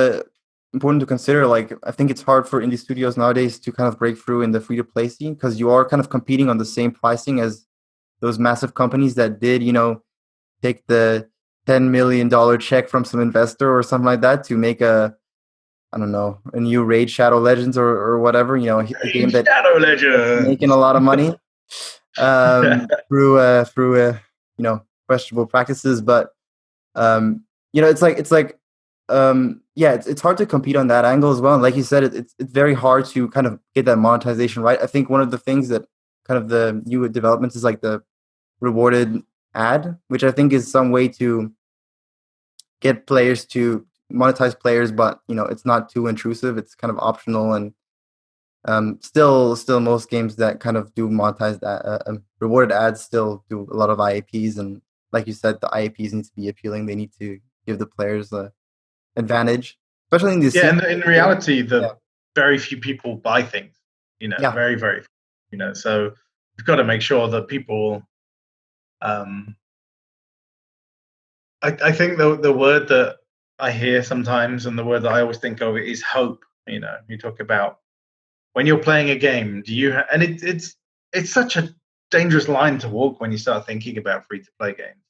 [SPEAKER 1] important to consider. Like, I think it's hard for indie studios nowadays to kind of break through in the free-to-play scene because you are kind of competing on the same pricing as those massive companies that did, take the $10 million check from some investor or something like that to make I don't know, a new Raid Shadow Legends or whatever, a game
[SPEAKER 2] Shadow
[SPEAKER 1] that's making a
[SPEAKER 2] Legends.
[SPEAKER 1] lot of money through questionable practices. But it's like yeah, it's hard to compete on that angle as well. And like you said, it's very hard to kind of get that monetization right. I think one of the things that kind of the new developments is like the rewarded ad, which I think is some way to get players to monetize players, but it's not too intrusive. It's kind of optional, and still most games that kind of do monetize that rewarded ads still do a lot of IAPs, and like you said, the IAPs need to be appealing. They need to give the players a advantage, especially in this
[SPEAKER 2] Yeah,
[SPEAKER 1] scene.
[SPEAKER 2] and in reality,
[SPEAKER 1] Yeah,
[SPEAKER 2] very few people buy things,
[SPEAKER 1] yeah,
[SPEAKER 2] very, very few, so you've got to make sure that people um I think the word that I hear sometimes and the word that I always think of is hope. You talk about when you're playing a game, do you and it's such a dangerous line to walk when you start thinking about free to play games.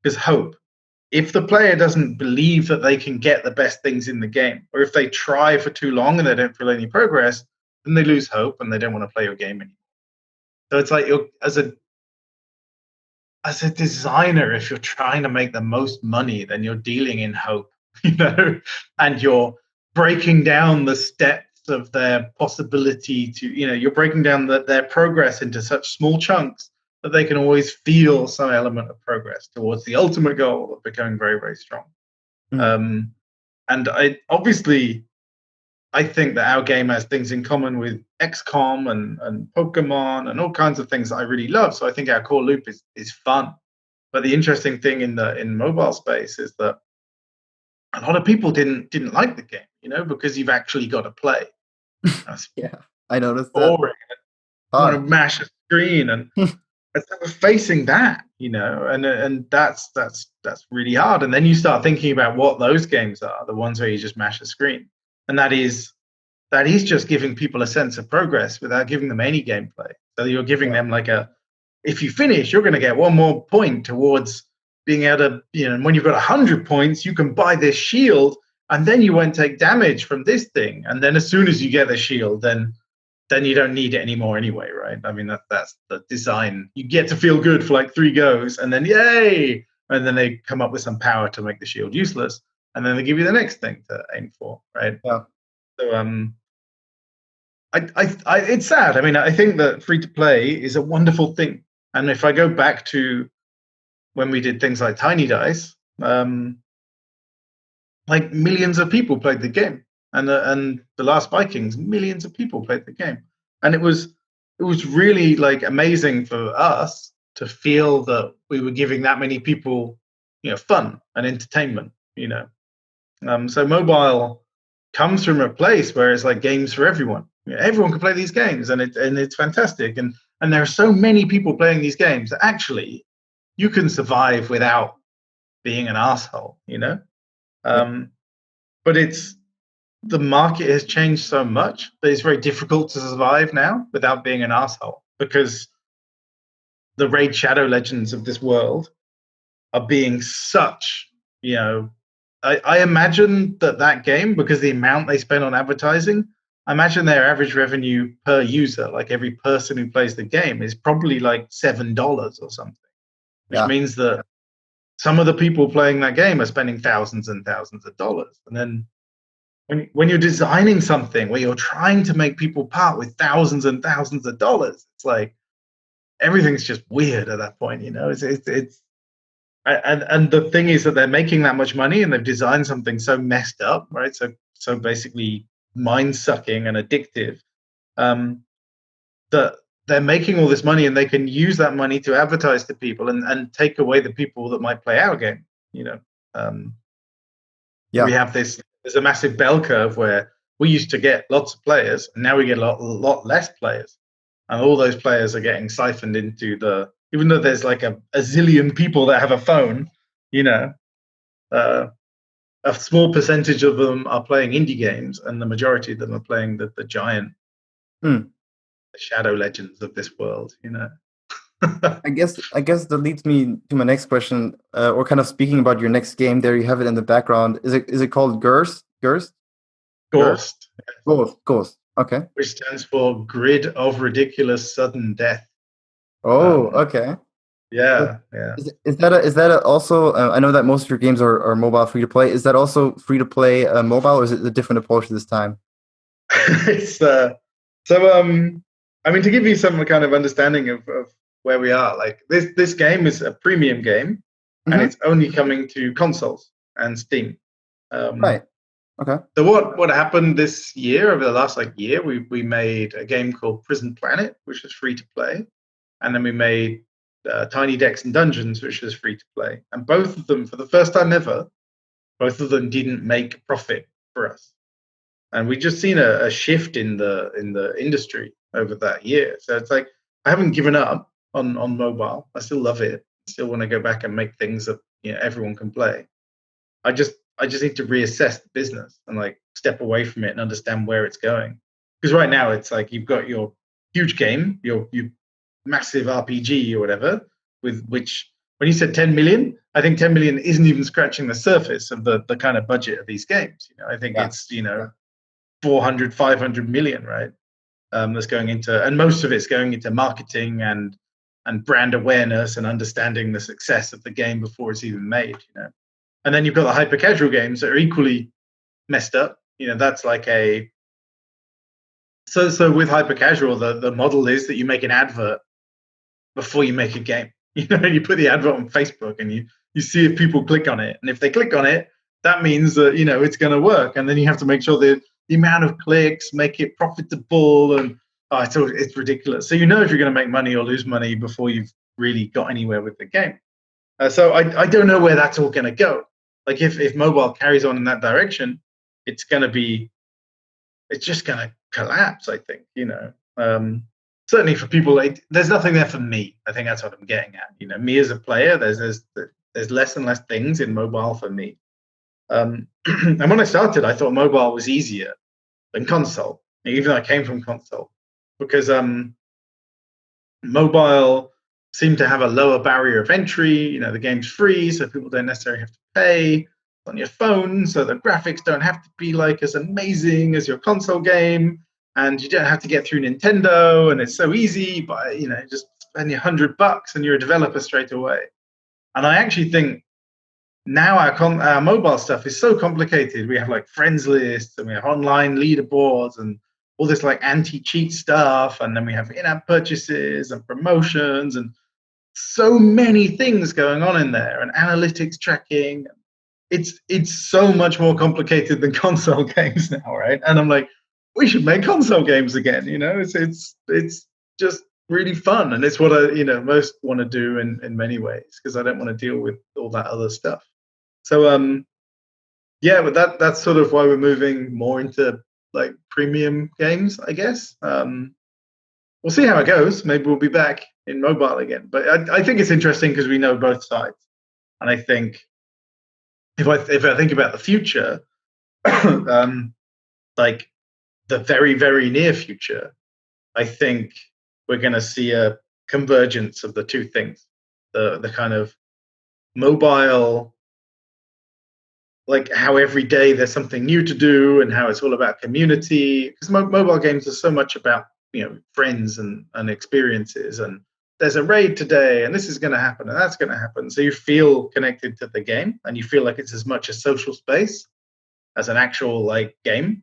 [SPEAKER 2] Because hope, if the player doesn't believe that they can get the best things in the game, or if they try for too long and they don't feel any progress, then they lose hope and they don't want to play your game anymore. So it's like you're as a designer, if you're trying to make the most money, then you're dealing in hope, and you're breaking down the steps of their possibility to, you're breaking down their progress into such small chunks that they can always feel some element of progress towards the ultimate goal of becoming very, very strong.
[SPEAKER 1] Mhm.
[SPEAKER 2] Um, and I think that our game has things in common with XCOM and Pokemon and all kinds of things that I really love. So I think our core loop is fun. But the interesting thing in mobile space is that a lot of people didn't like the game, because you've actually got to play. That's
[SPEAKER 1] Yeah. I noticed that.
[SPEAKER 2] boring. You want to
[SPEAKER 1] Hard.
[SPEAKER 2] mash a screen, and so we're facing that, and that's really hard. And then you start thinking about what those games are, the ones where you just mash a screen, and that is just giving people a sense of progress without giving them any gameplay. So you're giving
[SPEAKER 1] Yeah.
[SPEAKER 2] them like if you finish, you're going to get one more point towards being able to, when you've got 100 points, you can buy this shield, and then you won't take damage from this thing. And then as soon as you get the shield, then you don't need it anymore anyway, right? I mean, that's the design. You get to feel good for like 3 goes, and then yay! And then they come up with some power to make the shield useless, and then they give you the next thing to aim for, right?
[SPEAKER 1] Yeah.
[SPEAKER 2] So it's sad. I mean, I think that free to play is a wonderful thing. And if I go back to when we did things like Tiny Dice, like millions of people played the game, and the Last Vikings, millions of people played the game, and it was really like amazing for us to feel that we were giving that many people, fun and entertainment. So mobile comes from a place where it's like games for everyone. Everyone can play these games, and it's fantastic. And there are so many people playing these games that actually you can survive without being an asshole.
[SPEAKER 1] Yeah.
[SPEAKER 2] But the market has changed so much that it's very difficult to survive now without being an asshole, because the Raid Shadow Legends of this world are being such, I imagine that game, because the amount they spend on advertising, I imagine their average revenue per user, like every person who plays the game, is probably like $7 or something, which
[SPEAKER 1] Yeah.
[SPEAKER 2] means that some of the people playing that game are spending thousands and thousands of dollars. And then when you're designing something where you're trying to make people part with thousands and thousands of dollars, it's like everything's just weird at that point. It's and the thing is that they're making that much money and they've designed something so messed up, right? So basically mind sucking and addictive, that they're making all this money and they can use that money to advertise to people and take away the people that might play our game. Um,
[SPEAKER 1] Yeah.
[SPEAKER 2] We have there's a massive bell curve where we used to get lots of players, and now we get a lot less players. And all those players are getting siphoned into even though there's like a zillion people that have a phone, you know, a small percentage of them are playing indie games, and the majority of them are playing the giant shadow legends of this world, you know.
[SPEAKER 1] I guess that leads me to my next question, or kind of speaking about your next game. There you have it in the background. Is it called Ghost?
[SPEAKER 2] Ghost.
[SPEAKER 1] Ghost. Okay.
[SPEAKER 2] Which stands for Grid of Ridiculous Sudden Death.
[SPEAKER 1] Oh, okay.
[SPEAKER 2] Yeah.
[SPEAKER 1] Is that also? I know that most of your games are mobile free to play. Is that also free to play mobile, or is it a different approach this time?
[SPEAKER 2] It's I mean, to give you some kind of understanding of where we are, like this game is a premium game, and it's only coming to consoles and Steam.
[SPEAKER 1] Right. Okay.
[SPEAKER 2] So what happened this year, over the last year, we made a game called Prison Planet, which is free to play, and then we made Tiny Decks and Dungeons, which is free to play, and both of them, for the first time ever, both of them didn't make profit for us. And we just seen a shift in the industry over that year. So it's like I haven't given up on mobile. I still love it. I still want to go back and make things that everyone can play. I just need to reassess the business and step away from it and understand where it's going. Because right now it's like you've got your huge game, your massive RPG or whatever, with which when you said 10 million, I think 10 million isn't even scratching the surface of the kind of budget of these games. I think it's 400, 500 million, right? That's going into, and most of it's going into marketing and brand awareness and understanding the success of the game before it's even made, And then you've got the hyper casual games that are equally messed up. That's like so with hyper casual, the model is that you make an advert before you make a game. You put the advert on Facebook and you see if people click on it, and if they click on it, that means that it's going to work. And then you have to make sure that the amount of clicks make it profitable, and it's ridiculous. So if you're going to make money or lose money before you've really got anywhere with the game. So I don't know where that's all going to go. Like if mobile carries on in that direction, it's just going to collapse, I think. Certainly for people, there's nothing there for me. I think that's what I'm getting at. Me as a player, there's less and less things in mobile for me. And when I started, I thought mobile was easier than console, even though I came from console, because mobile seemed to have a lower barrier of entry. The game's free, so people don't necessarily have to pay on your phone, so the graphics don't have to be as amazing as your console game, and you don't have to get through Nintendo, and it's so easy. But just spend your $100 and you're a developer straight away. And I actually think now our mobile stuff is so complicated. We have friends lists, and we have online leaderboards, and all this anti-cheat stuff, and then we have in-app purchases and promotions, and so many things going on in there, and analytics tracking. It's so much more complicated than console games now, right? And I'm like, we should make console games again. It's just really fun, and it's what I most want to do in many ways, because I don't want to deal with all that other stuff. So but that's sort of why we're moving more into premium games, I guess. We'll see how it goes. Maybe we'll be back in mobile again. But I think it's interesting because we know both sides, and I think if I think about the future, the very, very near future, I think we're going to see a convergence of the two things: the kind of mobile, how every day there's something new to do, and how it's all about community. Because mobile games are so much about friends and experiences, and there's a raid today, and this is going to happen, and that's going to happen. So you feel connected to the game, and you feel like it's as much a social space as an actual game.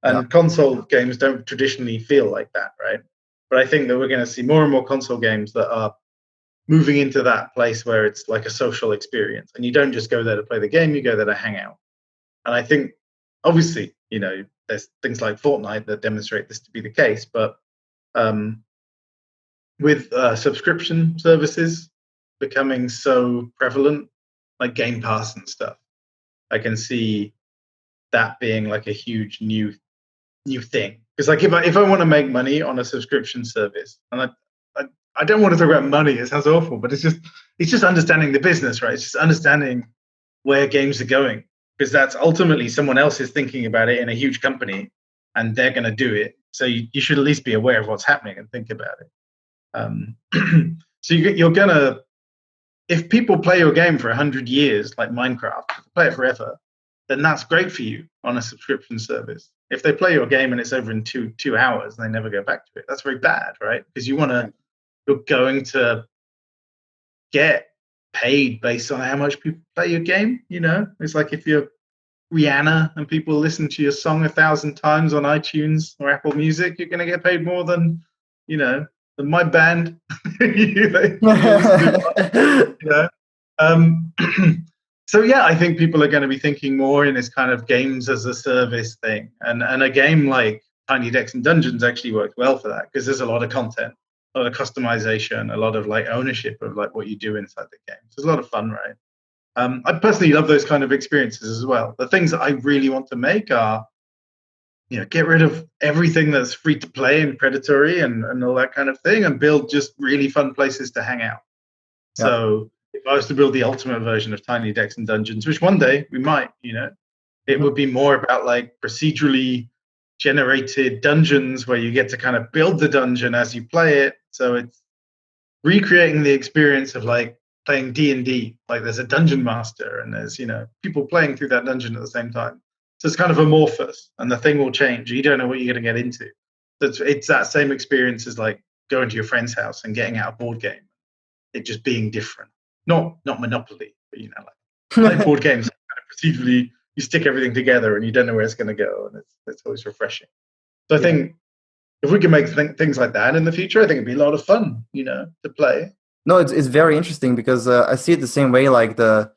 [SPEAKER 2] And console games don't traditionally feel like that, right? But I think that we're going to see more and more console games that are moving into that place where it's like a social experience, and you don't just go there to play the game, you go there to hang out. And I think, obviously, there's things like Fortnite that demonstrate this to be the case, but with subscription services becoming so prevalent, like Game Pass and stuff, I can see that being like a huge new thing. Because like if I want to make money on a subscription service, and I don't want to talk about money, it sounds awful, but it's just understanding the business, right? It's just understanding where games are going, because that's ultimately someone else is thinking about it in a huge company, and they're going to do it. So you should at least be aware of what's happening and think about it. So you're gonna, if people play your game for 100 years, like Minecraft, play it forever, then that's great for you on a subscription service. If they play your game and it's over in two hours and they never go back to it, that's very bad, right? Because you're going to get paid based on how much people play your game. It's like if you're Rihanna and people listen to your song 1,000 times on iTunes or Apple Music, you're going to get paid more than my band. So yeah, I think people are going to be thinking more in this kind of games as a service thing, and a game like Tiny Decks and Dungeons actually works well for that, because there's a lot of content, a lot of customization, a lot of like ownership of like what you do inside the game. So it's a lot of fun, right? I personally love those kind of experiences as well. The things that I really want to make are, get rid of everything that's free to play and predatory and all that kind of thing, and build just really fun places to hang out. Yeah. So if I was to build the ultimate version of Tiny Decks and Dungeons, which one day we might, it would be more about like procedurally generated dungeons where you get to kind of build the dungeon as you play it. So it's recreating the experience of like playing D&D. Like there's a dungeon master and there's, people playing through that dungeon at the same time. So it's kind of amorphous, and the thing will change. You don't know what you're going to get into. It's that same experience as like going to your friend's house and getting out a board game. It just being different. Not Monopoly, but like board games, kind of procedurally, you stick everything together and you don't know where it's going to go, and it's always refreshing. So I think if we can make things like that in the future, I think it'd be a lot of fun, to play.
[SPEAKER 1] No, it's very interesting, because I see it the same way, like the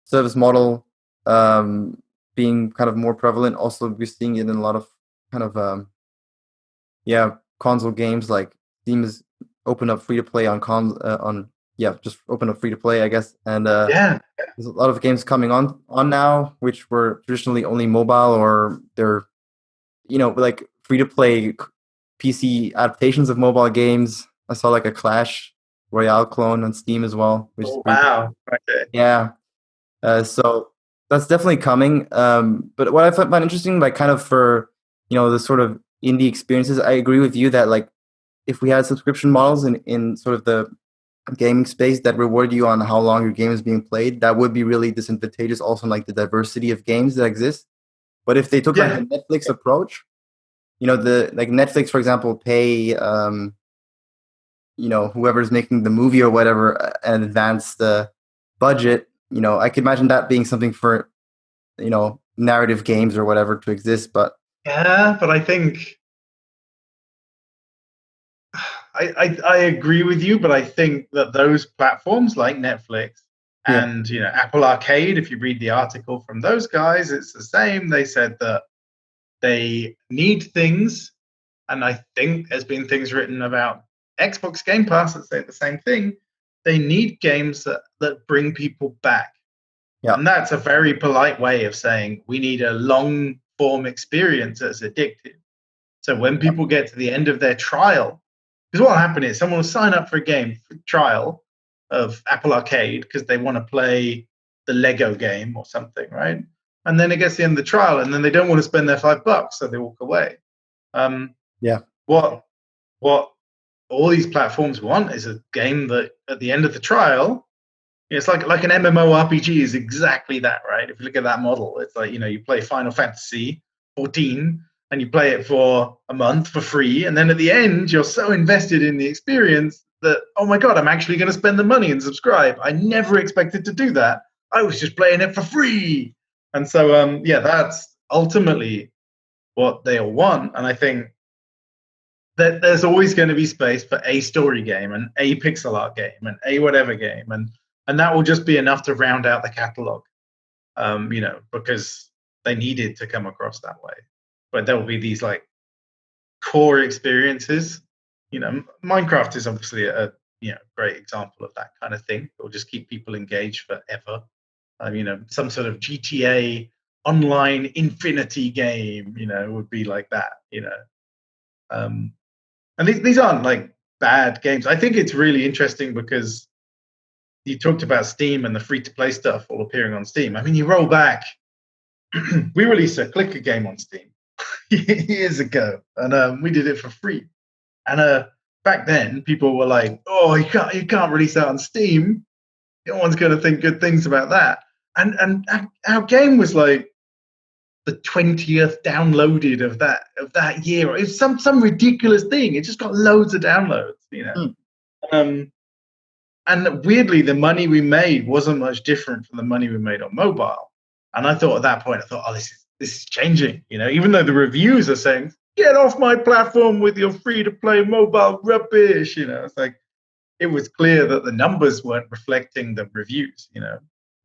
[SPEAKER 1] service model being kind of more prevalent. Also, we're seeing it in a lot of kind of console games. Like Steam is open up free to play just open up free to play, I guess. And there's a lot of games coming on now, which were traditionally only mobile, or they're like free to play PC adaptations of mobile games. I saw like a Clash Royale clone on Steam as well.
[SPEAKER 2] Wow. Okay.
[SPEAKER 1] Yeah. So that's definitely coming. But what I find interesting, like kind of for, the sort of indie experiences, I agree with you that like if we had subscription models in sort of the gaming space that reward you on how long your game is being played, that would be really disadvantageous also in like the diversity of games that exist. But if they took like the Netflix approach, the like Netflix, for example, pay whoever's making the movie or whatever and advance the budget, I could imagine that being something for narrative games or whatever to exist. But
[SPEAKER 2] but I think I agree with you, but I think that those platforms like Netflix and Apple Arcade, if you read the article from those guys, it's the same. They said that they need things, and I think there's been things written about Xbox Game Pass that say the same thing. They need games that bring people back. Yeah. And that's a very polite way of saying we need a long form experience that's addictive. So when people get to the end of their trial, because what will happen is someone will sign up for a game for trial of Apple Arcade because they want to play the Lego game or something, right? And then it gets to the end of the trial, and then they don't want to spend their $5, so they walk away. What all these platforms want is a game that at the end of the trial, it's like an MMORPG is exactly that, right? If you look at that model, it's like, you play Final Fantasy 14 and you play it for a month for free. And then at the end, you're so invested in the experience that, oh my God, I'm actually going to spend the money and subscribe. I never expected to do that. I was just playing it for free. And so, that's ultimately what they all want. And I think that there's always going to be space for a story game and a pixel art game and a whatever game. And that will just be enough to round out the catalog, because they needed to come across that way. But there will be these like core experiences. Minecraft is obviously a great example of that kind of thing. It will just keep people engaged forever. Some sort of GTA online infinity game, would be like that, and these aren't like bad games. I think it's really interesting because you talked about Steam and the free-to-play stuff all appearing on Steam. I mean, you roll back, we released a clicker game on Steam years ago, and we did it for free. And back then, people were like, "Oh, you can't release that on Steam. No one's going to think good things about that." And our game was like the 20th downloaded of that year. It's some ridiculous thing. It just got loads of downloads, And weirdly, the money we made wasn't much different from the money we made on mobile. And I thought at that point, oh, this is changing. Even though the reviews are saying, "Get off my platform with your free-to-play mobile rubbish," it's like it was clear that the numbers weren't reflecting the reviews.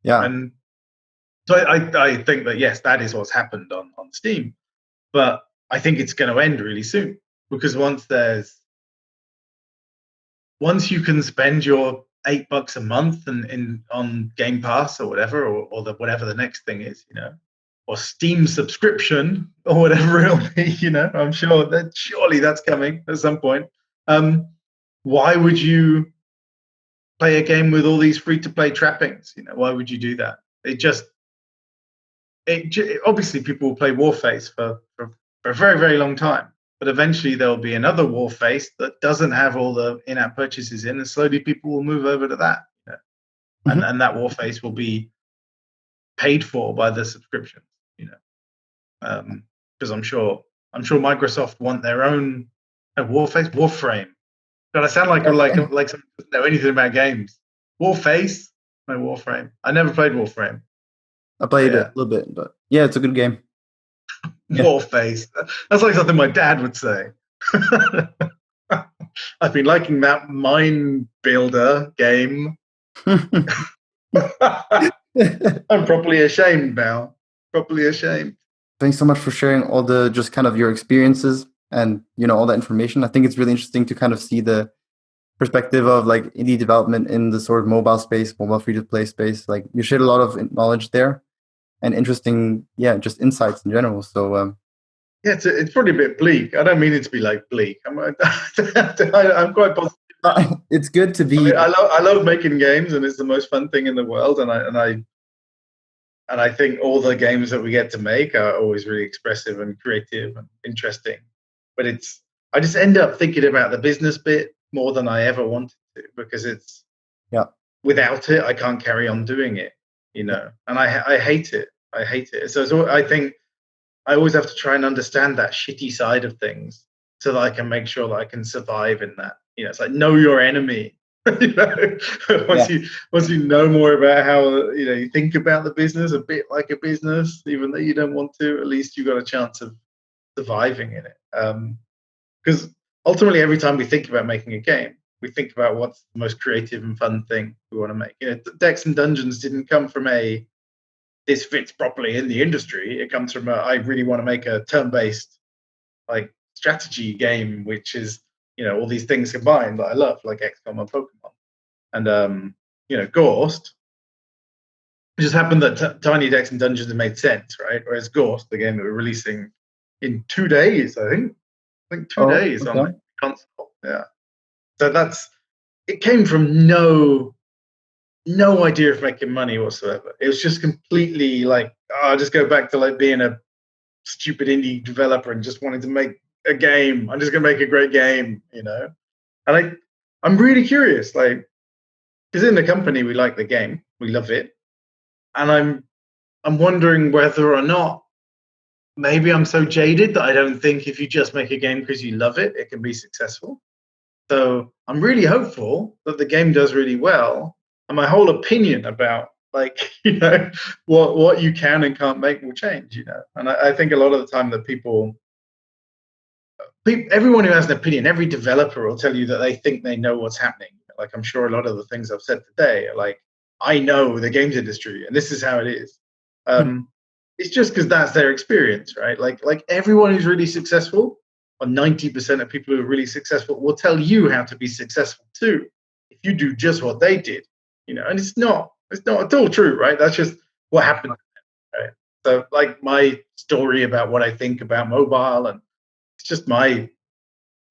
[SPEAKER 1] Yeah.
[SPEAKER 2] And so I think that yes, that is what's happened on Steam, but I think it's going to end really soon because once you can spend your $8 a month on Game Pass or whatever, or whatever the next thing is, or Steam subscription or whatever it'll be, I'm sure that surely that's coming at some point. Why would you play a game with all these free-to-play trappings? Why would you do that? Obviously people will play Warface for a very, very long time, but eventually there'll be another Warface that doesn't have all the in-app purchases in, and slowly people will move over to that. And that Warface will be paid for by the subscription. Because I'm sure Microsoft want their own Warframe. God, I sound like someone who doesn't know anything about games. Warface, no Warframe. I never played Warframe.
[SPEAKER 1] I played it a little bit, but yeah, it's a good game.
[SPEAKER 2] Warface. That's like something my dad would say. I've been liking that Mind Builder game. I'm properly ashamed now. Properly ashamed.
[SPEAKER 1] Thanks so much for sharing all the just kind of your experiences and all that information. I think it's really interesting to kind of see the perspective of like indie development in the sort of mobile free-to-play space. Like you shared a lot of knowledge there and interesting, just insights in general. So
[SPEAKER 2] yeah, it's probably a bit bleak. I don't mean it to be like bleak. I'm quite positive.
[SPEAKER 1] It's good to be.
[SPEAKER 2] I love making games, and it's the most fun thing in the world. And I think all the games that we get to make are always really expressive and creative and interesting. But I just end up thinking about the business bit more than I ever wanted to, because without it, I can't carry on doing it, and I hate it. I hate it. So I think I always have to try and understand that shitty side of things so that I can make sure that I can survive in that. It's like know your enemy. Once you know more about how you think about the business a bit like a business, even though you don't want to, at least you've got a chance of surviving in it. Because ultimately, every time we think about making a game, we think about what's the most creative and fun thing we want to make. Decks and Dungeons didn't come from this fits properly in the industry. It comes from I really want to make a turn-based like strategy game, which is all these things combined that I love, like XCOM and Pokemon, and Ghost. It just happened that Tiny Decks and Dungeons made sense, right? Whereas Ghost, the game that we're releasing in 2 days, I think 2 days on my console. Yeah, so it came from no idea of making money whatsoever. It was just completely like, I'll just go back to like being a stupid indie developer and just wanting to make a game. I'm just gonna make a great game, And I'm really curious, like, because in the company we like the game, we love it, and I'm wondering whether or not maybe I'm so jaded that I don't think if you just make a game because you love it, it can be successful. So I'm really hopeful that the game does really well, and my whole opinion about like what you can and can't make will change. And I think a lot of the time that everyone who has an opinion, every developer will tell you that they think they know what's happening. Like I'm sure a lot of the things I've said today are like, I know the games industry and this is how it is. It's just because that's their experience, right? Like everyone who's really successful, or 90% of people who are really successful, will tell you how to be successful too, if you do just what they did. And it's not at all true, right? That's just what happened, right? So like my story about what I think about mobile, and it's just my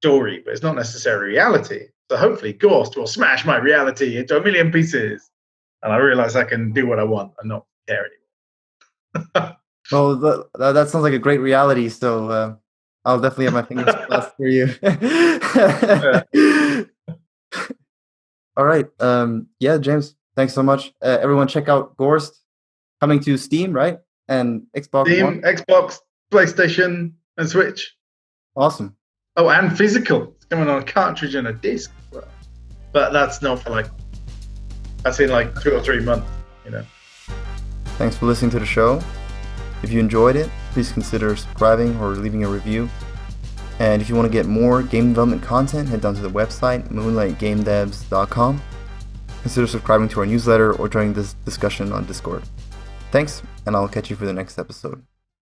[SPEAKER 2] story, but it's not necessarily reality. So hopefully Ghost will smash my reality into a million pieces, and I realize I can do what I want and not care anymore.
[SPEAKER 1] Well, that sounds like a great reality. So I'll definitely have my fingers crossed for you. All right. Yeah, James, thanks so much. Everyone, check out Gorst, coming to Steam, right? And Xbox
[SPEAKER 2] Steam,
[SPEAKER 1] One.
[SPEAKER 2] Xbox, PlayStation, and Switch.
[SPEAKER 1] Awesome.
[SPEAKER 2] Oh, and physical. It's coming on a cartridge and a disc. But that's not for that's in 2 or 3 months,
[SPEAKER 1] Thanks for listening to the show. If you enjoyed it, please consider subscribing or leaving a review. And if you want to get more game development content, head down to the website, moonlightgamedevs.com. Consider subscribing to our newsletter or joining this discussion on Discord. Thanks, and I'll catch you for the next episode.